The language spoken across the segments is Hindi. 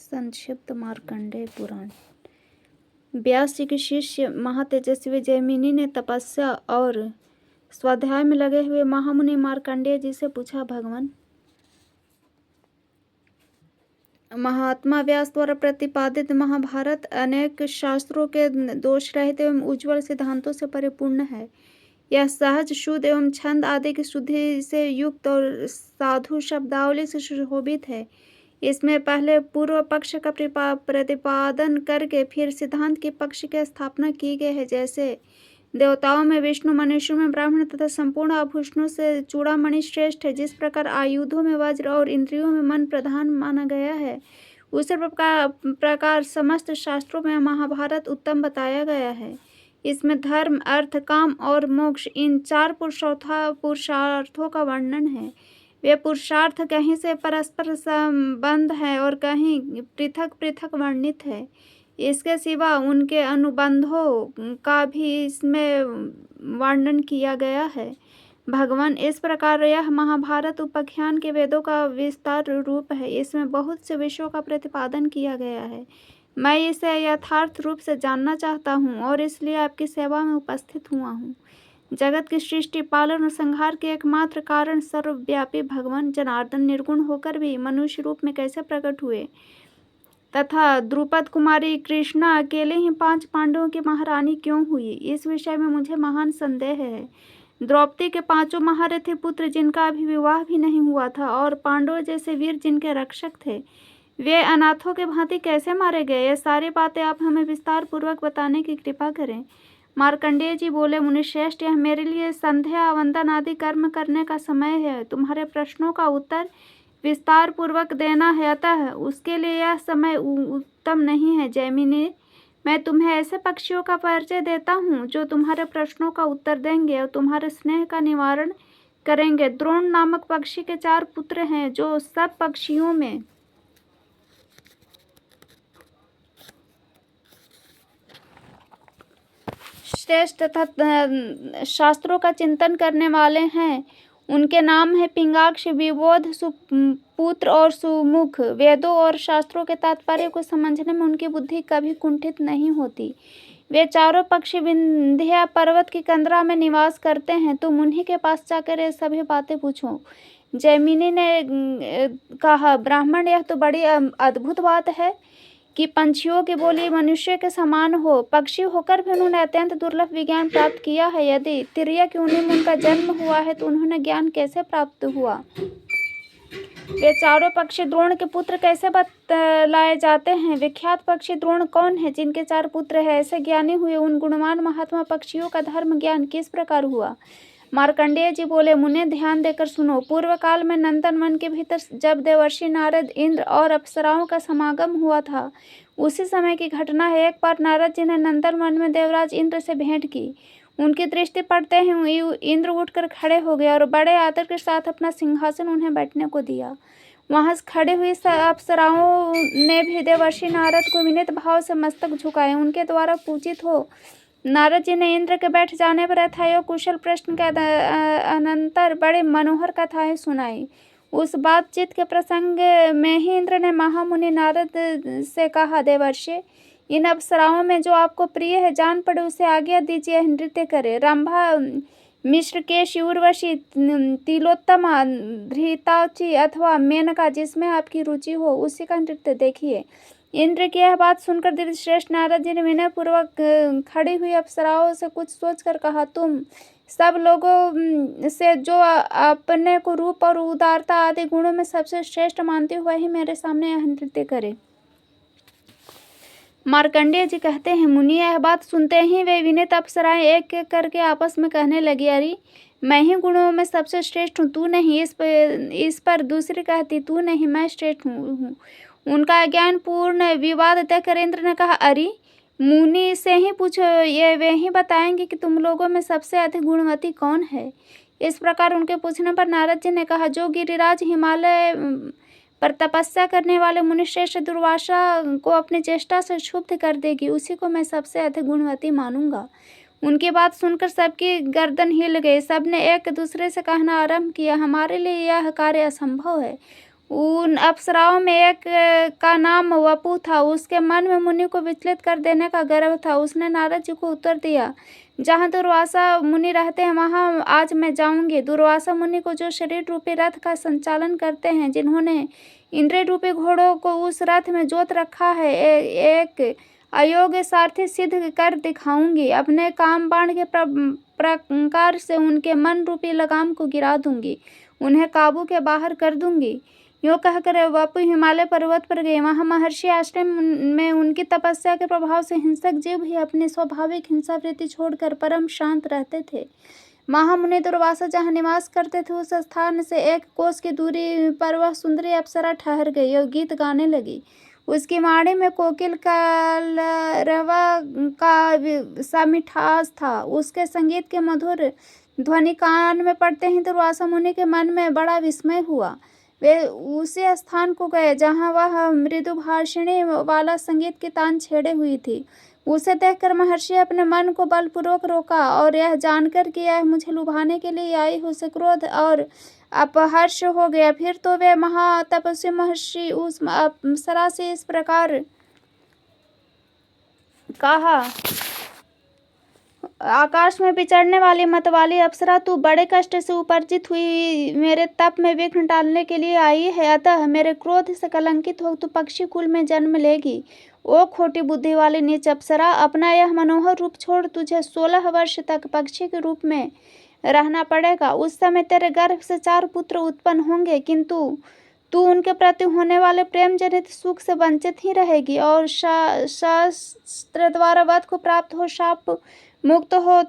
संक्षिप्त मार्कंडेय पुराण। व्यास जी के शिष्य महातेजस्वी जैमिनी ने तपस्या और स्वाध्याय में लगे हुए महामुनि मार्कंडेय जी से पूछा, भगवान, महात्मा व्यास द्वारा प्रतिपादित महाभारत अनेक शास्त्रों के दोष रहित एवं उज्ज्वल सिद्धांतों से परिपूर्ण है। यह सहज, शुद्ध एवं छंद आदि की शुद्धि से युक्त और साधु शब्दावली से सुशोभित है। इसमें पहले पूर्व पक्ष का प्रतिपादन करके फिर सिद्धांत के पक्ष की स्थापना की गई है। जैसे देवताओं में विष्णु, मनुष्यों में ब्राह्मण तथा संपूर्ण आभूषणों से चूड़ामणि श्रेष्ठ है, जिस प्रकार आयुधों में वज्र और इंद्रियों में मन प्रधान माना गया है, उसी प्रकार समस्त शास्त्रों में महाभारत उत्तम बताया गया है। इसमें धर्म, अर्थ, काम और मोक्ष इन चार पुरुषार्थों का वर्णन है। वे पुरुषार्थ कहीं से परस्पर संबंध है और कहीं पृथक पृथक वर्णित है। इसके सिवा उनके अनुबंधों का भी इसमें वर्णन किया गया है। भगवान, इस प्रकार यह महाभारत उपाख्यान के वेदों का विस्तार रूप है। इसमें बहुत से विषयों का प्रतिपादन किया गया है। मैं इसे यथार्थ रूप से जानना चाहता हूँ और इसलिए आपकी सेवा में उपस्थित हुआ हूँ। जगत की सृष्टि, पालन और संहार के एकमात्र कारण सर्वव्यापी भगवान जनार्दन निर्गुण होकर भी मनुष्य रूप में कैसे प्रकट हुए तथा द्रुपद कुमारी कृष्णा अकेले ही 5 पांडवों की महारानी क्यों हुई, इस विषय में मुझे महान संदेह है। द्रौपदी के 5 महारथी पुत्र जिनका अभी विवाह भी नहीं हुआ था और पांडवों जैसे वीर जिनके रक्षक थे, वे अनाथों के भांति कैसे मारे गए? ये सारी बातें आप हमें विस्तार पूर्वक बताने की कृपा करें। मार्कंडेय जी बोले, मुनिश्रेष्ठ, यह मेरे लिए संध्या वंदन आदि कर्म करने का समय है। तुम्हारे प्रश्नों का उत्तर विस्तार पूर्वक देना है, अतः उसके लिए यह समय उत्तम नहीं है। जैमिनी, मैं तुम्हें ऐसे पक्षियों का परिचय देता हूँ जो तुम्हारे प्रश्नों का उत्तर देंगे और तुम्हारे स्नेह का निवारण करेंगे। द्रोण नामक पक्षी के 4 पुत्र हैं, जो सब पक्षियों में श्रेष्ठ तथा शास्त्रों का चिंतन करने वाले हैं। उनके नाम है पिंगाक्ष, विबोध, सुपुत्र और सुमुख। वेदों और शास्त्रों के तात्पर्य को समझने में उनकी बुद्धि कभी कुंठित नहीं होती। वे चारों पक्षी विंध्या पर्वत की कंदरा में निवास करते हैं। तुम उन्हीं के पास जाकर ये सभी बातें पूछो। जैमिनी ने कहा, ब्राह्मण, यह तो बड़ी अद्भुत बात है कि पंछियों की बोली मनुष्य के समान हो। पक्षी होकर भी उन्होंने अत्यंत दुर्लभ विज्ञान प्राप्त किया है। यदि तिर्यक योनि में उनका जन्म हुआ है तो उन्होंने ज्ञान कैसे प्राप्त हुआ? वे चारों पक्षी द्रोण के पुत्र कैसे बतलाए जाते हैं? विख्यात पक्षी द्रोण कौन है जिनके 4 पुत्र हैं? ऐसे ज्ञानी हुए उन गुणवान महात्मा पक्षियों का धर्म ज्ञान किस प्रकार हुआ? मार्कंडेय जी बोले, मुने, ध्यान देकर सुनो। पूर्व काल में नंदन वन के भीतर जब देवर्षि नारद, इंद्र और अप्सराओं का समागम हुआ था, उसी समय की घटना है। एक बार नारद जी ने नंदन वन में देवराज इंद्र से भेंट की। उनकी दृष्टि पड़ते ही इंद्र उठकर खड़े हो गए और बड़े आदर के साथ अपना सिंहासन उन्हें बैठने को दिया। वहां खड़ी हुई अप्सराओं ने भी देवर्षि नारद को विनीत भाव से मस्तक झुकाए। उनके द्वारा पूजित हो नारद जी ने इंद्र के बैठ जाने पर यथायोग्य कुशल प्रश्न के अनंतर बड़े मनोहर कथाएं सुनाई। उस बातचीत के प्रसंग में ही इंद्र ने महामुनि नारद से कहा, देवर्षि, इन अप्सराओं में जो आपको प्रिय है, जान पड़े उसे आज्ञा दीजिए, नृत्य करे। रंभा, मिश्रकेश, उर्वशी, तिलोत्तमा, धृताची अथवा मेनका, जिसमें आपकी रुचि हो, उसी का नृत्य देखिए। इंद्र की यह बात सुनकर दिव्यश्रेष्ठ नारद जी ने विनय पूर्वक खड़ी हुई अप्सराओं से कुछ सोचकर कहा, तुम सब लोगों से जो अपने को रूप और उदारता आदि गुणों में सबसे श्रेष्ठ मानते हुए ही मेरे सामने यह नृत्य करे। मार्कंडेय जी कहते हैं, मुनि, यह बात सुनते ही वे विनीत अप्सराएं एक एक करके आपस में कहने लगी, अरे मैं ही गुणों में सबसे श्रेष्ठ हूँ, तू नहीं। इस पर दूसरी कहती, तू नहीं, मैं श्रेष्ठ हूँ। उनका ज्ञान पूर्ण विवाद देखकर इंद्र ने कहा, अरे मुनि से ही पूछो, ये वे ही बताएंगे कि तुम लोगों में सबसे अधिक गुणवती कौन है। इस प्रकार उनके पूछने पर नारद जी ने कहा, जो गिरिराज हिमालय पर तपस्या करने वाले मुनिश्रेष्ठ दुर्वासा को अपनी चेष्टा से क्षुब्ध कर देगी, उसी को मैं सबसे अधिक गुणवती मानूंगा। उनकी बात सुनकर सबकी गर्दन हिल गई। सबने एक दूसरे से कहना आरंभ किया, हमारे लिए यह कार्य असंभव है। उन अप्सराओं में एक का नाम वपु था। उसके मन में मुनि को विचलित कर देने का गर्व था। उसने नारद जी को उत्तर दिया, जहाँ दुर्वासा मुनि रहते हैं वहाँ आज मैं जाऊंगी। दुर्वासा मुनि को जो शरीर रूपी रथ का संचालन करते हैं, जिन्होंने इंद्रिय रूपी घोड़ों को उस रथ में जोत रखा है, एक अयोग्य सारथी सिद्ध कर दिखाऊंगी। अपने काम बाण के प्रकार से उनके मन रूपी लगाम को गिरा दूंगी, उन्हें काबू के बाहर कर दूंगी। यूँ कहकर वपु हिमालय पर्वत पर गए। वहाँ महर्षि आश्रम में उनकी तपस्या के प्रभाव से हिंसक जीव भी अपनी स्वाभाविक हिंसा वृत्ति छोड़कर परम शांत रहते थे। महामुनि दुर्वासा जहाँ निवास करते थे, उस स्थान से 1 कोस की दूरी पर वह सुंदरी अप्सरा ठहर गई और गीत गाने लगी। उसकी वाणी में कोकिल कलरवा का सा मिठास था। उसके संगीत के मधुर ध्वनि कान में पड़ते ही दुर्वासा मुनि के मन में बड़ा विस्मय हुआ। वे उसी स्थान को गए जहाँ वह मृदुभाषिणी वाला संगीत की तान छेड़े हुई थी। उसे देखकर महर्षि अपने मन को बलपूर्वक रोका और यह जानकर कि यह मुझे लुभाने के लिए आई हो, उसे क्रोध और अपहर्ष हो गया। फिर तो वे महातपस्वी महर्षि उस अप्सरा से इस प्रकार कहा, आकाश में विचरने वाली मतवाली अप्सरा, तू बड़े कष्ट से उपार्जित हुई मेरे तप में विघ्न डालने के लिए आई है, अतः मेरे क्रोध से कलंकित हो तू पक्षी कुल में जन्म लेगी। ओ खोटी बुद्धि वाली नीच अप्सरा, अपना यह मनोहर रूप छोड़ तुझे 16 वर्ष तक पक्षी के रूप में रहना पड़ेगा। उस समय तेरे गर्भ से 4 पुत्र उत्पन्न होंगे, किंतु तू उनके प्रति होने वाले प्रेम जनित सुख से वंचित ही रहेगी और शास्त्र द्वारा वध को प्राप्त हो शाप मुक्त हो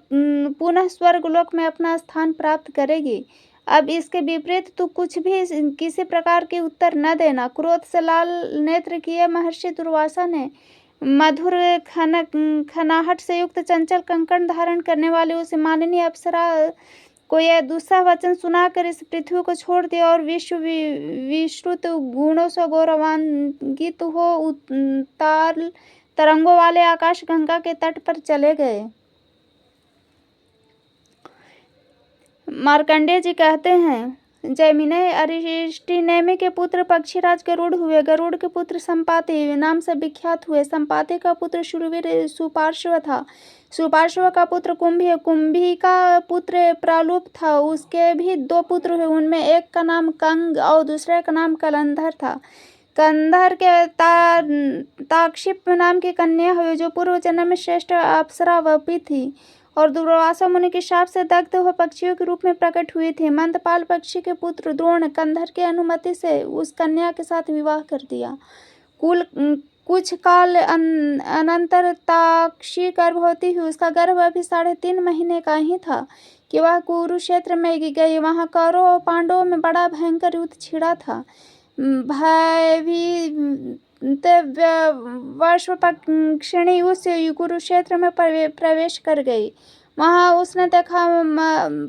पुनः स्वर्गलोक में अपना स्थान प्राप्त करेगी। अब इसके विपरीत तू कुछ भी किसी प्रकार के उत्तर न देना। क्रोध से लाल नेत्र किए महर्षि दुर्वासा ने मधुर खनाहट से युक्त चंचल कंकण धारण करने वाली उस माननीय अप्सरा को यह दूसरा वचन सुनाकर इस पृथ्वी को छोड़ दिया और विश्रुत गुणों से गौरवान्वित हो उतार तरंगों वाले आकाश गंगा के तट पर चले गए। मार्कंडेय जी कहते हैं, जैमिनेय अरिष्टिनेमि के पुत्र पक्षीराज गरुड़ हुए। गरुड़ के पुत्र संपाति नाम से विख्यात हुए। संपाति का पुत्र शूरवीर सुपार्श्व था। सुपार्श्व का पुत्र कुंभी, कुंभी का पुत्र प्रालुप था। उसके भी 2 पुत्र हुए, उनमें एक का नाम कंग और दूसरे का नाम कलंधर था। कंधर के ताक्षिप नाम की कन्या हुई, जो पूर्व जन्म में श्रेष्ठ अप्सरा वपि थी और दुर्वासा मुनि के शाप से दग्ध हुए पक्षियों के रूप में प्रकट हुई थी। मंदपाल पक्षी के पुत्र द्रोण कंधर की अनुमति से उस कन्या के साथ विवाह कर दिया। कुछ काल अनंतर ताक्षी गर्भवती हुई। उसका गर्भ अभी 3.5 महीने का ही था कि वह कुरुक्षेत्र में गई। वहाँ कौरव और पांडवों में बड़ा भयंकर युद्ध छिड़ा था। वर्षपक्षिणी उस कुरुक्षेत्र में प्रवेश कर गई। वहां उसने देखा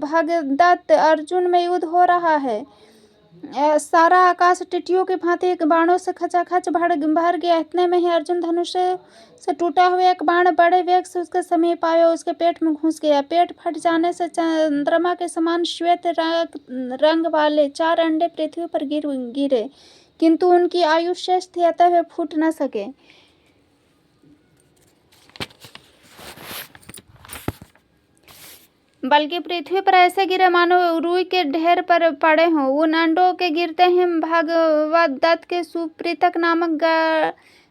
भगदत्त अर्जुन में युद्ध हो रहा है। सारा आकाश टिटियों की भांति बाणों से खचाखच भर गया। इतने में ही अर्जुन धनुष से टूटा हुआ एक बाण बड़े वेग से उसके समीप आया, उसके पेट में घुस गया। पेट फट जाने से चंद्रमा के समान श्वेत रंग वाले 4 अंडे पृथ्वी पर गिरे, किंतु उनकी आयु शेष थी, अतः वे फूट न सके। बल्कि पृथ्वी पर ऐसे गिरे मानो रुई के ढेर पर पड़े हों। उन अंडों के गिरते ही भगवदत्त के सुप्रीतक नामक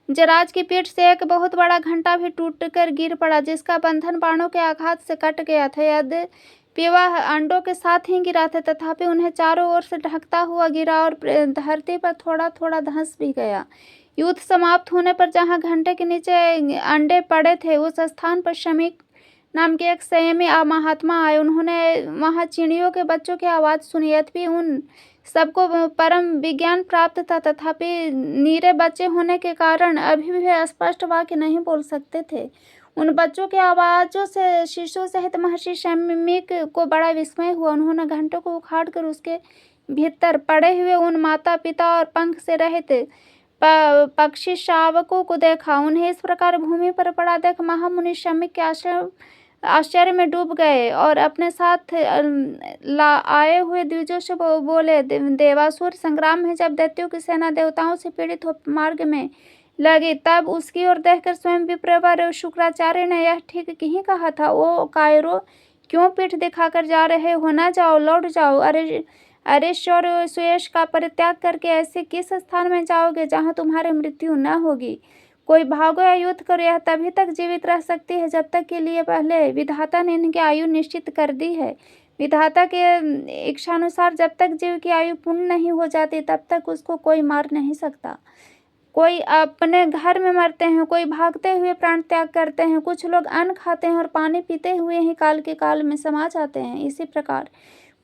जराज की पीठ से एक बहुत बड़ा घंटा भी टूटकर गिर पड़ा, जिसका बंधन बाणों के आघात से कट गया था। यद्यपि वह अंडों के साथ ही गिरा था, तथापि उन्हें चारों ओर से ढकता हुआ गिरा और धरती पर थोड़ा थोड़ा धंस भी गया। युद्ध समाप्त होने पर जहाँ घंटे के नीचे अंडे पड़े थे, उस स्थान पर शमीक नाम के एक संयमी महात्मा आए। उन्होंने वहाँ चिड़ियों के बच्चों की आवाज़ सुनी। यद्यपि उन सबको परम विज्ञान प्राप्त था, तथापि नीरे बच्चे होने के कारण अभी भी वे स्पष्ट वाक्य नहीं बोल सकते थे। उन बच्चों की आवाज़ों से शिशु सहित महर्षि शमीक को बड़ा विस्मय हुआ। उन्होंने घंटों को उखाड़कर उसके भीतर पड़े हुए उन माता पिता और पंख से रहित पक्षी शावकों को देखा। उन्हें इस प्रकार भूमि पर पड़ा देख महामुनि शमीक के आश्रम आश्चर्य में डूब गए और अपने साथ आए हुए द्विजों से बोले, देवासुर संग्राम में जब दैत्यों की सेना देवताओं से पीड़ित हो मार्ग में लगी, तब उसकी ओर देखकर स्वयं विप्रवर शुक्राचार्य ने यह ठीक ही कहा था। ओ कायरो, क्यों पीठ दिखाकर जा रहे हो? ना जाओ, लौट जाओ। अरे शौर्य सुयश का परित्याग करके ऐसे किस स्थान में जाओगे जहाँ तुम्हारी मृत्यु न होगी? कोई भागो या युद्ध करो, यह तभी तक जीवित रह सकती है जब तक के लिए पहले विधाता ने इनकी आयु निश्चित कर दी है। विधाता के इच्छानुसार जब तक जीव की आयु पूर्ण नहीं हो जाती तब तक उसको कोई मार नहीं सकता। कोई अपने घर में मरते हैं, कोई भागते हुए प्राण त्याग करते हैं, कुछ लोग अन्न खाते हैं और पानी पीते हुए ही काल के काल में समा जाते हैं। इसी प्रकार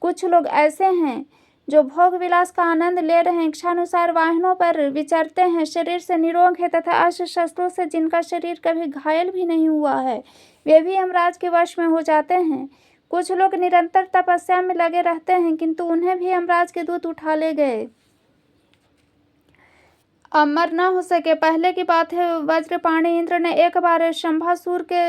कुछ लोग ऐसे हैं जो भोग विलास का आनंद ले रहे हैं, इच्छानुसार वाहनों पर विचरते हैं, शरीर से निरोग है तथा अस्त्र शस्त्रों से जिनका शरीर कभी घायल भी नहीं हुआ है, वे भी यमराज के वश में हो जाते हैं। कुछ लोग निरंतर तपस्या में लगे रहते हैं, किंतु उन्हें भी यमराज के दूत उठा ले गए, अमर न हो सके। पहले की बात है, वज्रपाणी इंद्र ने एक बार शंभासुर के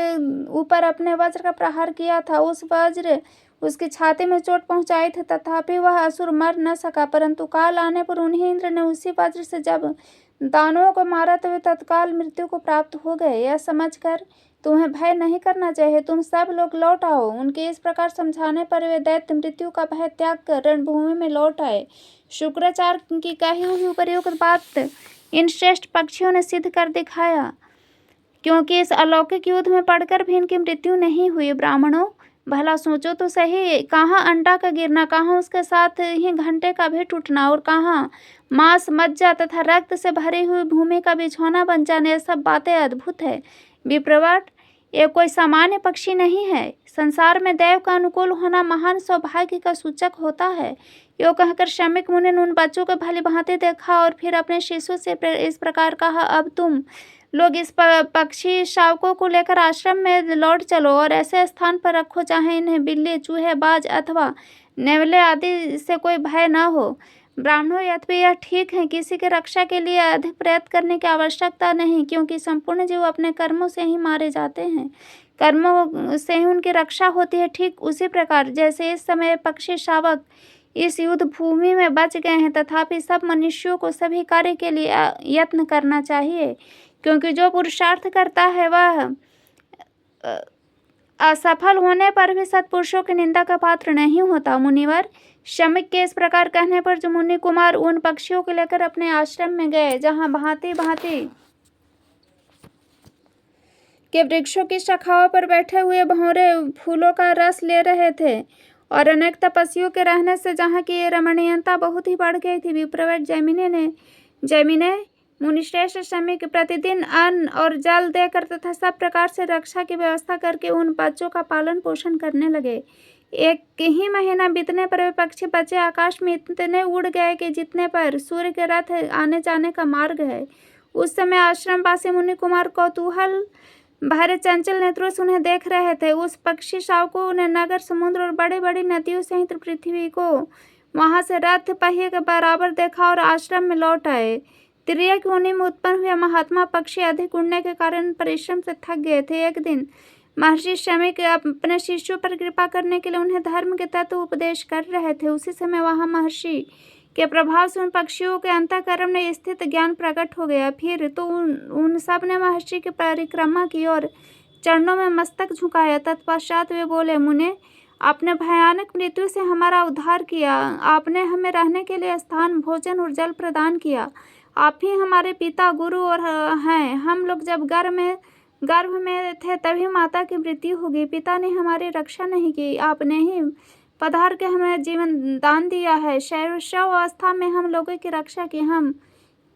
ऊपर अपने वज्र का प्रहार किया था। उस वज्र उसकी छाती में चोट पहुंचाई थी, तथापि वह असुर मर न सका। परंतु काल आने पर उन्हीं इंद्र ने उसी वज्र से जब दानवों को मारा तो वे तत्काल मृत्यु को प्राप्त हो गए। यह समझकर तुम्हें भय नहीं करना चाहिए, तुम सब लोग लौट आओ। उनके इस प्रकार समझाने पर वे दैत्य मृत्यु का भय त्याग कर रणभूमि में लौट आए। शुक्राचार्य की कही हुई उपयुक्त बात इन श्रेष्ठ पक्षियों ने सिद्ध कर दिखाया, क्योंकि इस अलौकिक युद्ध में पड़कर भी इनकी मृत्यु नहीं हुई। ब्राह्मणों, भला सोचो तो सही, कहाँ अंडा का गिरना, कहाँ उसके साथ ही घंटे का भी टूटना, और कहाँ मांस, मज्जा तथा रक्त से भरी हुई भूमि का बिछौना बन जाना। ये सब बातें अद्भुत है विप्रवट, ये कोई सामान्य पक्षी नहीं है। संसार में दैव का अनुकूल होना महान सौभाग्य का सूचक होता है। यो कहकर शमीक मुनि ने उन बच्चों को भली भांति देखा और फिर अपने शिष्यों से इस प्रकार कहा, अब तुम लोग इस पक्षी शावकों को लेकर आश्रम में लौट चलो और ऐसे स्थान पर रखो जहाँ इन्हें बिल्ली, चूहे, बाज अथवा नेवले आदि से कोई भय न हो। ब्राह्मणों, यद्यपि यह ठीक है, किसी की रक्षा के लिए अधिक प्रयत्न करने की आवश्यकता नहीं, क्योंकि संपूर्ण जीव अपने कर्मों से ही मारे जाते हैं, कर्मों से ही उनकी रक्षा होती है। ठीक उसी प्रकार जैसे इस समय पक्षी शावक इस युद्ध भूमि में बच गए हैं, तथापि सब मनुष्यों को सभी कार्य के लिए यत्न करना चाहिए, क्योंकि जो पुरुषार्थ करता है वह असफल होने पर भी सत्पुरुषों की निंदा का पात्र नहीं होता। मुनिवर, शमीक के इस प्रकार कहने पर जो मुनि कुमार उन पक्षियों को लेकर अपने आश्रम में गए, जहाँ भांति भांति के वृक्षों की शाखाओं पर बैठे हुए भंवरे फूलों का रस ले रहे थे, और अनेक तपस्वियों के रहने से जहाँ की रमणीयता बहुत ही बढ़ गई थी, विप्रवट जैमिने मुनिश्रेष्ठ शमीक प्रतिदिन अन्न और जल देकर तथा सब प्रकार से रक्षा की व्यवस्था करके उन बच्चों का पालन पोषण करने लगे। एक ही महीना बीतने पर वे पक्षी बच्चे आकाश में इतने उड़ गए कि जितने पर सूर्य के रथ आने जाने का मार्ग है। उस समय आश्रमवासी मुनि कुमार कौतूहल भरे चंचल नेत्रों से उन्हें देख रहे थे। उस पक्षी शावकों ने नगर, समुद्र और बड़ी बड़ी नदियों सहित पृथ्वी को वहां से रथ पहिए के बराबर देखा और आश्रम में लौट आए। तिर्यक योनि में उत्पन्न हुए महात्मा पक्षी अधिक उड़ने के कारण परिश्रम से थक गए थे। एक दिन महर्षि शमीक अपने शिष्यों पर कृपा करने के लिए उन्हें धर्म के तत्व उपदेश कर रहे थे। उसी समय वहां महर्षि के प्रभाव से उन पक्षियों के अंतःकरण में स्थित ज्ञान प्रकट हो गया। फिर तो उन सब ने महर्षि की परिक्रमा की और चरणों में मस्तक झुकाया। तत्पश्चात वे बोले, मुने, आपने भयानक मृत्यु से हमारा उद्धार किया। आपने हमें रहने के लिए स्थान, भोजन और जल प्रदान किया। आप ही हमारे पिता, गुरु और हैं। हम लोग जब गर्भ में थे तभी माता की मृत्यु हो गई। पिता ने हमारी रक्षा नहीं की, आपने ही पधार के हमें जीवन दान दिया है। शैशव अवस्था में हम लोगों की रक्षा की, हम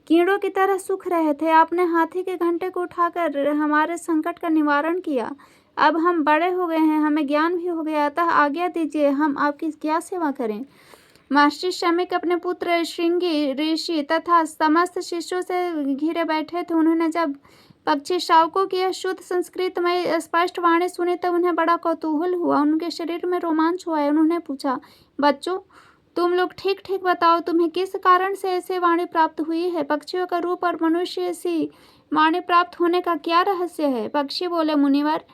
कीड़ों की तरह सूख रहे थे। आपने हाथी के घंटे को उठाकर हमारे संकट का निवारण किया। अब हम बड़े हो गए हैं, हमें ज्ञान भी हो गया, अतः आज्ञा दीजिए, हम आपकी क्या सेवा करें। महर्षि शमीक अपने पुत्र श्रृंगी ऋषि तथा समस्त शिष्यों से घिरे बैठे थे। उन्होंने जब पक्षी शावकों की यह शुद्ध संस्कृत में स्पष्ट वाणी सुनी तब उन्हें बड़ा कौतूहल हुआ, उनके शरीर में रोमांच हुआ। उन्होंने पूछा, बच्चों, तुम लोग ठीक ठीक बताओ, तुम्हें किस कारण से ऐसे वाणी प्राप्त हुई है? पक्षियों का रूप और मनुष्य सी वाणी प्राप्त होने का क्या रहस्य है? पक्षी बोले, मुनिवर,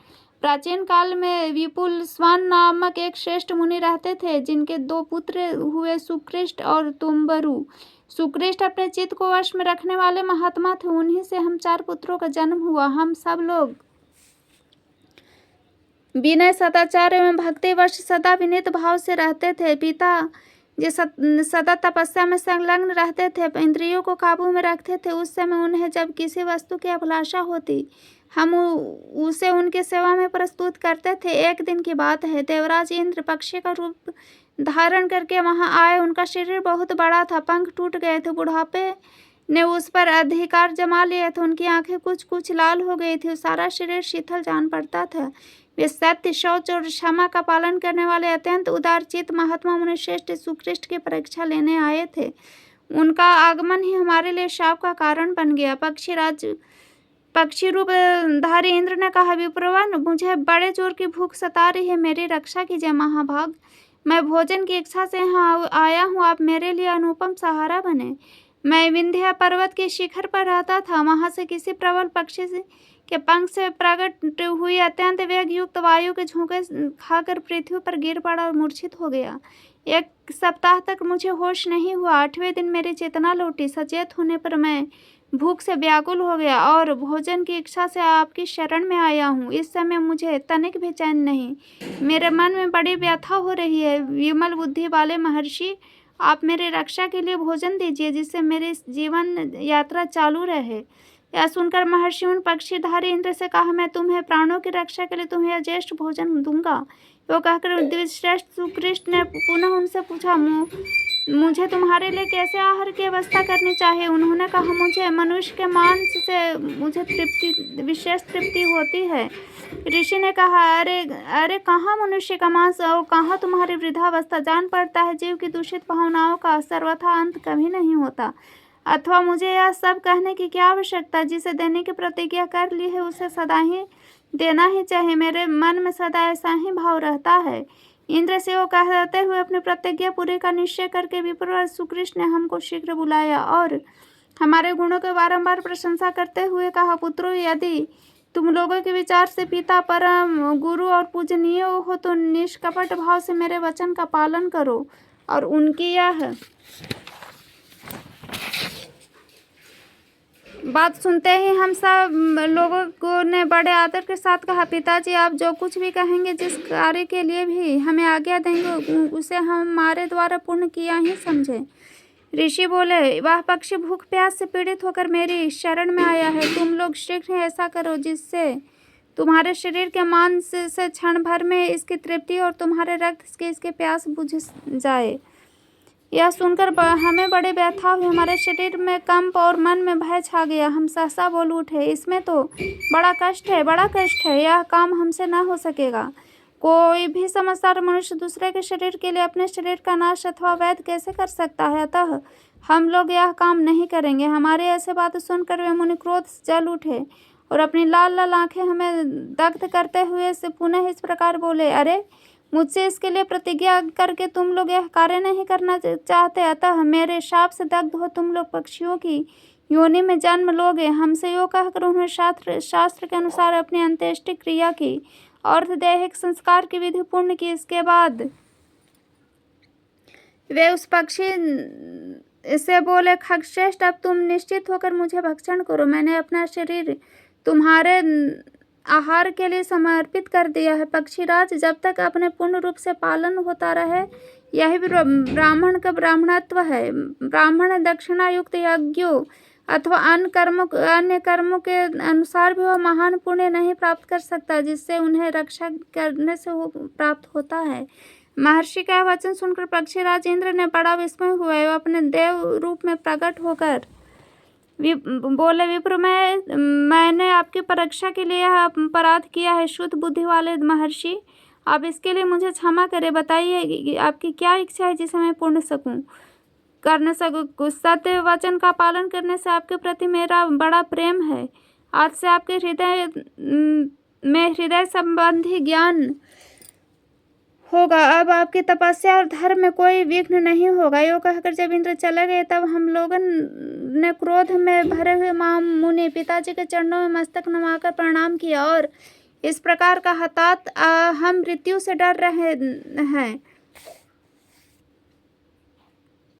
प्राचीन काल में विपुलस्वान नामक एक श्रेष्ठ मुनि रहते थे, जिनके 2 पुत्र हुए, सुकृष्ट और तुम्बरु। सुकृष्ट अपने चित्त को वश में रखने वाले महात्मा थे। उन्हीं से हम 4 पुत्रों का जन्म हुआ। हम सब लोग विनय, सदाचार एवं भक्तिवश सदा विनीत भाव से रहते थे। पिता जो सदा तपस्या में संलग्न रहते थे, इंद्रियों को काबू में रखते थे। उस समय उन्हें जब किसी वस्तु की अभिलाषा होती, हम उसे उनकी सेवा में प्रस्तुत करते थे। एक दिन की बात है, देवराज इंद्र पक्षी का रूप धारण करके वहां आए। उनका शरीर बहुत बड़ा था, पंख टूट गए थे, बुढ़ापे ने उस पर अधिकार जमा लिया था। उनकी आंखें कुछ कुछ लाल हो गई थी, सारा शरीर शीतल जान पड़ता था। वे सत्य, शौच और क्षमा का पालन करने वाले अत्यंत उदारचित्त महात्मा मुनिश्रेष्ठ सुकृष्ट की परीक्षा लेने आए थे। उनका आगमन ही हमारे लिए शाप का कारण बन गया। पक्षी रूप धारी इंद्र ने कहा, विप्रवन, मुझे बड़े जोर की भूख सता रही है, मेरी रक्षा कीजिए। महाभाग, मैं भोजन की इच्छा से यहाँ आया हूँ, आप मेरे लिए अनुपम सहारा बने। मैं विंध्य पर्वत के शिखर पर रहता था। वहां से किसी प्रबल पक्षी के पंख से प्रकट हुई अत्यंत वेग युक्त वायु के झोंके खाकर पृथ्वी पर गिर पड़ा और मूर्छित हो गया। 1 सप्ताह तक मुझे होश नहीं हुआ। 8वें दिन मेरी चेतना लौटी। सचेत होने पर मैं भूख से व्याकुल हो गया और भोजन की इच्छा से आपकी शरण में आया हूँ। इस समय मुझे तनिक भी चैन नहीं, मेरे मन में बड़ी व्यथा हो रही है। विमल बुद्धि वाले महर्षि, आप मेरी रक्षा के लिए भोजन दीजिए, जिससे मेरी जीवन यात्रा चालू रहे। यह सुनकर महर्षि उन पक्षीधारी इंद्र से कहा, मैं तुम्हें प्राणों की रक्षा के लिए तुम्हें यह ज्येष्ठ भोजन दूंगा। वो कहकर द्विश्रेष्ठ सुकृष्ट ने पुनः उनसे पूछा, मुझे तुम्हारे लिए कैसे आहार की व्यवस्था करनी चाहिए? उन्होंने कहा, मुझे मनुष्य के मांस से मुझे विशेष तृप्ति होती है। ऋषि ने कहा, अरे कहाँ मनुष्य का मांस और कहाँ तुम्हारी वृद्धावस्था? जान पड़ता है जीव की दूषित भावनाओं का सर्वथा अंत कभी नहीं होता। अथवा मुझे यह सब कहने की क्या आवश्यकता? जिसे देने की प्रतिज्ञा कर ली है उसे सदा ही देना ही चाहिए। मेरे मन में सदा ऐसा ही भाव रहता है। इंद्र से वो कहते हुए अपनी प्रतिज्ञा पूरी का निश्चय करके विप्र सुकृष्ट ने हमको शीघ्र बुलाया और हमारे गुणों की बारंबार प्रशंसा करते हुए कहा, पुत्रों, यदि तुम लोगों के विचार से पिता, परम गुरु और पूजनीय हो तो निष्कपट भाव से मेरे वचन का पालन करो। और उनकी यह बात सुनते ही हम सब लोगों ने बड़े आदर के साथ कहा, पिताजी, आप जो कुछ भी कहेंगे, जिस कार्य के लिए भी हमें आज्ञा देंगे, उसे हमारे द्वारा पूर्ण किया ही समझे। ऋषि बोले, वह पक्षी भूख प्यास से पीड़ित होकर मेरी शरण में आया है। तुम लोग शीघ्र ऐसा करो जिससे तुम्हारे शरीर के मांस से क्षण भर में इसकी तृप्ति और तुम्हारे रक्त की इसकी प्यास बुझ जाए। यह सुनकर हमें बड़े व्यथा हुई। हमारे शरीर में कंप और मन में भय छा गया। हम सहसा बोल उठे, इसमें तो बड़ा कष्ट है, यह काम हमसे न हो सकेगा। कोई भी समझदार मनुष्य दूसरे के शरीर के लिए अपने शरीर का नाश अथवा वैध कैसे कर सकता है? अतः हम लोग यह काम नहीं करेंगे। हमारे ऐसे बात सुनकर वे मुनि क्रोध से जल उठे और अपनी लाल लाल आंखें हमें दग्ध करते हुए से पुनः इस प्रकार बोले, अरे, मुझसे इसके लिए प्रतिज्ञा करके तुम लोग यह कार्य नहीं करना चाहते, अतः मेरे शाप से दग्ध हो तुम लोग पक्षियों की योनि में जन्म लोगे। हमसे यो कहकर उन्होंने शास्त्र के अनुसार अपनी अंत्येष्टि क्रिया की और दैहिक संस्कार की विधि पूर्ण की। इसके बाद वे उस पक्षी से बोले, खगश्रेष्ठ, अब तुम निश्चित होकर मुझे भक्षण करो। मैंने अपना शरीर तुम्हारे आहार के लिए समर्पित कर दिया है। पक्षीराज, जब तक अपने पूर्ण रूप से पालन होता रहे, यही ब्राह्मण का ब्राह्मणत्व है। ब्राह्मण दक्षिणा युक्त यज्ञों अथवा अन्य कर्मों के अनुसार भी वह महान पुण्य नहीं प्राप्त कर सकता, जिससे उन्हें रक्षा करने से वो प्राप्त होता है। महर्षि का वचन सुनकर पक्षीराज इंद्र ने बड़ा विस्मय हुआ। वह अपने देव रूप में प्रकट होकर बोले, विप्र, मैंने आपकी परीक्षा के लिए यह अपराध किया है। शुद्ध बुद्धि वाले महर्षि, आप इसके लिए मुझे क्षमा करें। बताइए आपकी क्या इच्छा है जिसे मैं पूर्ण कर सकूं। सत्य वचन का पालन करने से आपके प्रति मेरा बड़ा प्रेम है। आज से आपके हृदय संबंधी ज्ञान होगा। अब आपकी तपस्या और धर्म में कोई विघ्न नहीं होगा। यो कहकर जब इंद्र चले गए, तब हम लोगों ने क्रोध में भरे हुए मुनि पिताजी के चरणों में मस्तक नमाकर प्रणाम किया और इस प्रकार का हतात हम मृत्यु से डर रहे हैं।